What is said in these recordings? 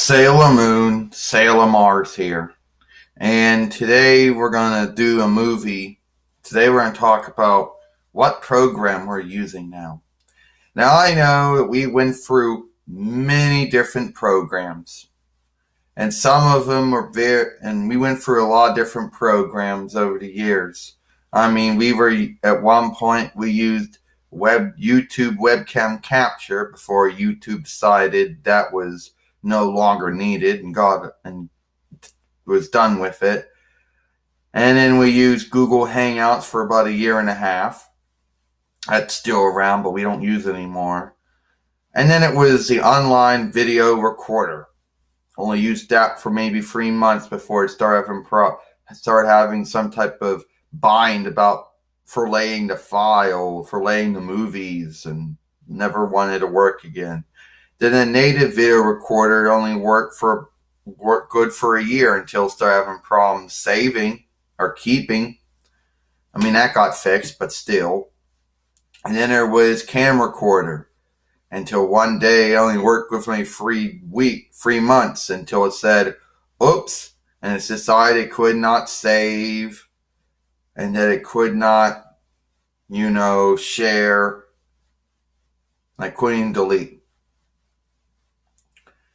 Sailor Moon, Sailor Mars here. And today we're going to do a movie. Today we're going to talk about what program we're using now. Now I know that we went through many different programs. And some of them were and we went through a lot of different programs over the years. I mean, at one point we used YouTube webcam capture before YouTube decided that was no longer needed and was done with it. And then we used Google Hangouts for about a year and a half. That's still around, but we don't use it anymore. And then it was the online video recorder. Only used that for maybe 3 months before it started having some type of bind about forlaying the file, forlaying the movies, and never wanted to work again. Then a native video recorder only worked good for a year until it started having problems saving or keeping. I mean, that got fixed, but still. And then there was camcorder until one day it only worked with me 3 months until it said, oops, and it decided it could not save and that it could not, share. I couldn't even delete.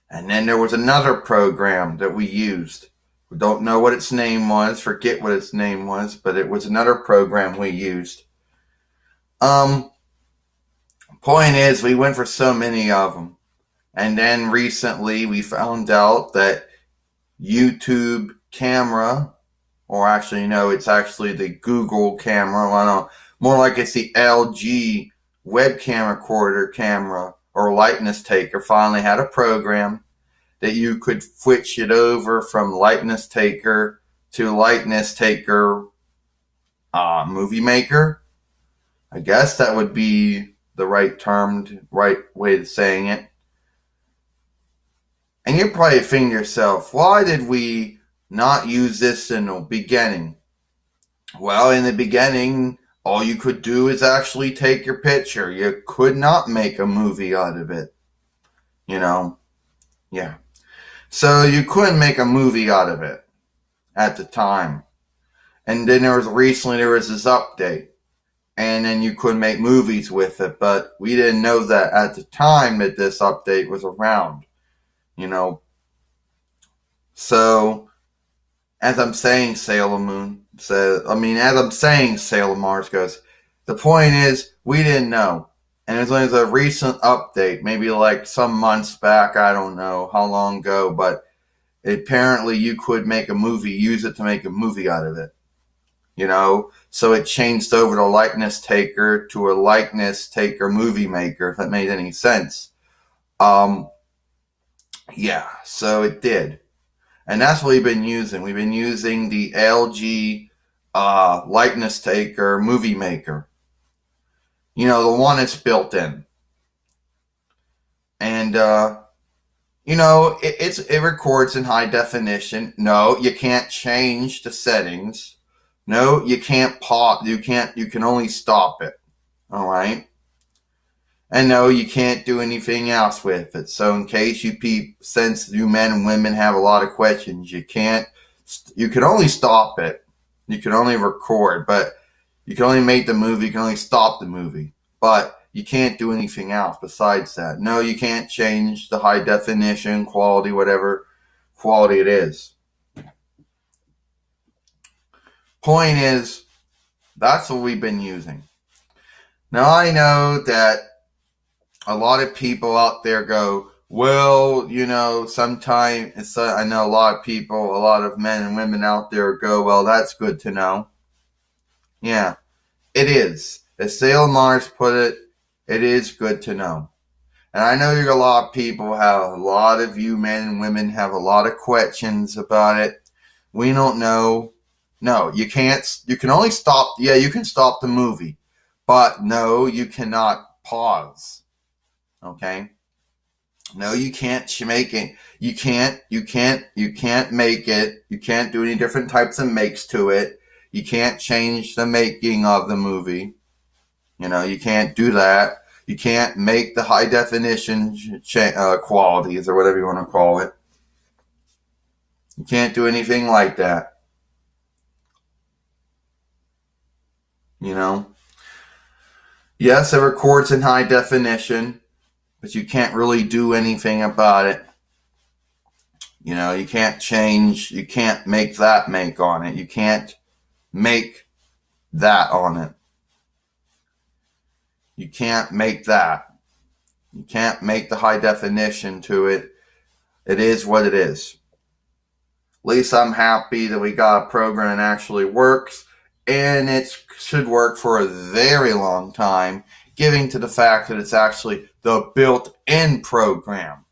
And then there was another program that we used. We don't know what its name was, forget what its name was, but it was another program we used. Point is, we went for so many of them. And then recently we found out that YouTube camera, or actually, no, it's actually the Google camera. I don't know, more like it's the LG webcam recorder camera or likeness taker finally had a program that you could switch it over from likeness taker to likeness taker movie maker. I guess that would be the right way of saying it. And you're probably thinking to yourself, why did we not use this in the beginning? Well, in the beginning, all you could do is actually take your picture. You could not make a movie out of it. Yeah. So you couldn't make a movie out of it at the time. And then there was this update. And then you could make movies with it. But we didn't know that at the time that this update was around. So, as I'm saying, Sailor Moon says, as I'm saying, Sailor Mars goes, the point is, we didn't know. And as long as a recent update, maybe like some months back, I don't know how long ago, but apparently you could make a movie, use it to make a movie out of it. So it changed over to likeness taker to a likeness taker movie maker, if that made any sense. Yeah, so it did. And that's what we've been using. We've been using the LG likeness taker movie maker. The one that's built in. And, it records in high definition. No, you can't change the settings. No, you can't pause. You can only stop it. All right? And no, you can't do anything else with it. So in case since you men and women have a lot of questions, you can only stop it. You can only record, but you can only make the movie. You can only stop the movie, but you can't do anything else besides that. No, you can't change the high definition quality, whatever quality it is. Point is, that's what we've been using. Now I know that a lot of people out there go, well, sometimes I know a lot of men and women out there go, well, that's good to know. Yeah, it is. As Sailor Mars put it, it is good to know. And I know a lot of you men and women have a lot of questions about it. We don't know. No, you can't. You can only stop. Yeah, you can stop the movie. But no, you cannot pause. Okay? No, you can't make it. You can't make it. You can't do any different types of makes to it. You can't change the making of the movie. You can't do that. You can't make the high definition qualities or whatever you want to call it. You can't do anything like that. You know? Yes, it records in high definition, but you can't really do anything about it. You know, you can't make that make on it. You can't make that on it. You can't make that. You can't make the high definition to it. It is what it is. At least I'm happy that we got a program that actually works, and it should work for a very long time, giving to the fact that it's actually the built-in program.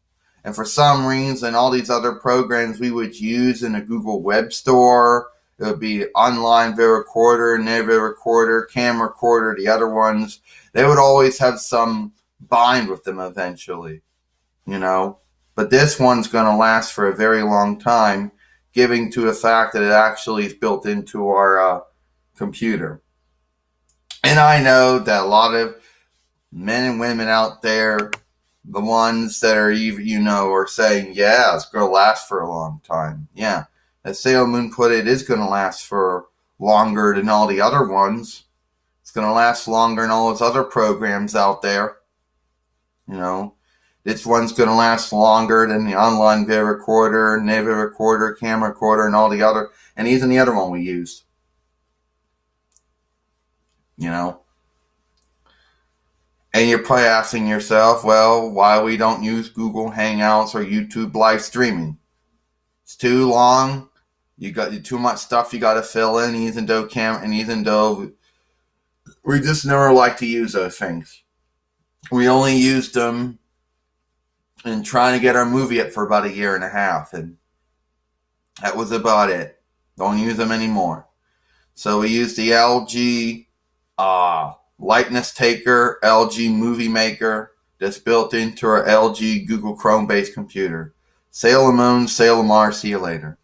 And for some reason, all these other programs we would use in a Google Web Store, it would be online video recorder, video recorder, camera recorder, the other ones, they would always have some bind with them eventually, you know. But this one's going to last for a very long time, giving to the fact that it actually is built into our computer. And I know that a lot of men and women out there, the ones that are even, are saying, yeah, it's going to last for a long time. Yeah, as Sailor Moon put it, is going to last for longer than all the other ones. It's going to last longer than all those other programs out there. You know, this one's going to last longer than the online video recorder, video recorder, camera recorder, and all the other, and even the other one we used. You know. And you're probably asking yourself, well, why we don't use Google Hangouts or YouTube live streaming? It's too long. You got too much stuff you got to fill in, even though we just never like to use those things. We only used them in trying to get our movie up for about a year and a half, and that was about it. Don't use them anymore. So we used the LG Likeness Taker, LG Movie Maker, that's built into our LG Google CHROMEBASE computer. Sailor Moon, Sailor Mars, see you later.